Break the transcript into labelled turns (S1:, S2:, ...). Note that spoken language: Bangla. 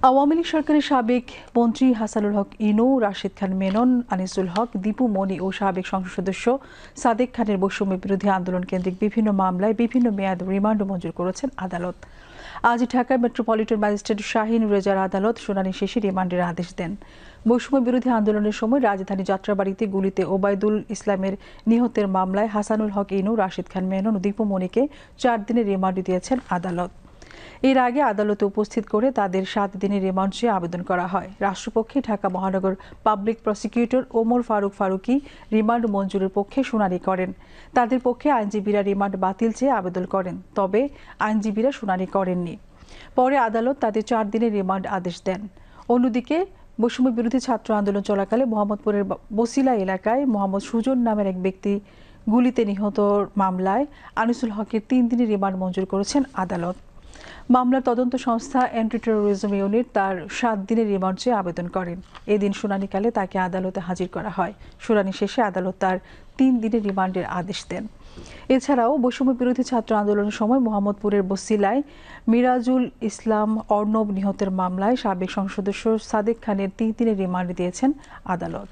S1: আওয়ামী লীগ সরকারের সাবেক মন্ত্রী হাসানুল হক ইনু, রাশেদ খান মেনন, আনিসুল হক, দীপু মনি ও সাবেক সংসদ সদস্য সাদেক খানের বৈষম্য বিরোধী আন্দোলন কেন্দ্রিক বিভিন্ন মামলায় বিভিন্ন মেয়াদ রিমান্ড মঞ্জুর করেছেন আদালত। আজ ঢাকার মেট্রোপলিটন ম্যাজিস্ট্রেট শাহিন রেজার আদালত শুনানি শেষে রিমান্ডের আদেশ দেন। বৈষম্য বিরোধী আন্দোলনের সময় রাজধানী যাত্রাবাড়িতে গুলিতে ওবায়দুল ইসলামের নিহতের মামলায় হাসানুল হক ইনু, রাশেদ খান মেনন ও দীপু মনিকে 4 দিনের রিমান্ড দিয়েছেন আদালত। এর আগে আদালতে উপস্থিত করে তাদের 7 দিনের রিমান্ড চেয়ে আবেদন করা হয়। রাষ্ট্রপক্ষে ঢাকা মহানগর public prosecutor Omar Faruki remand মঞ্জুরের পক্ষে শুনানি করেন। তাদের পক্ষে আইনজীবীরা রিমান্ড বাতিল চেয়ে আবেদন করেন, তবে আইনজীবীরা শুনানি করেননি। পরে আদালত তাদের 4 দিনের রিমান্ড আদেশ দেন। অন্যদিকে বৈষম্য বিরোধী ছাত্র আন্দোলন চলাকালে মোহাম্মদপুরের বসিলা এলাকায় মোহাম্মদ সুজন নামের এক ব্যক্তি গুলিতে নিহত মামলায় আনিসুল হকের 3 দিনের রিমান্ড মঞ্জুর করেছেন আদালত। মামলার তদন্ত সংস্থা অ্যান্টি টেরোরিজম ইউনিট তার 7 দিনের রিমান্ড চেয়ে আবেদন করেন। এদিন শুনানিকালে তাকে আদালতে হাজির করা হয়। শুনানি শেষে আদালত তার 3 দিনের রিমান্ডের আদেশ দেন। এছাড়াও বৈষম্য বিরোধী ছাত্র আন্দোলনের সময় মোহাম্মদপুরের বসিলায় মিরাজুল ইসলাম অর্ণব নিহতের মামলায় সাবেক সংসদ সদস্য সাদেক খানের 3 দিনের রিমান্ড দিয়েছেন আদালত।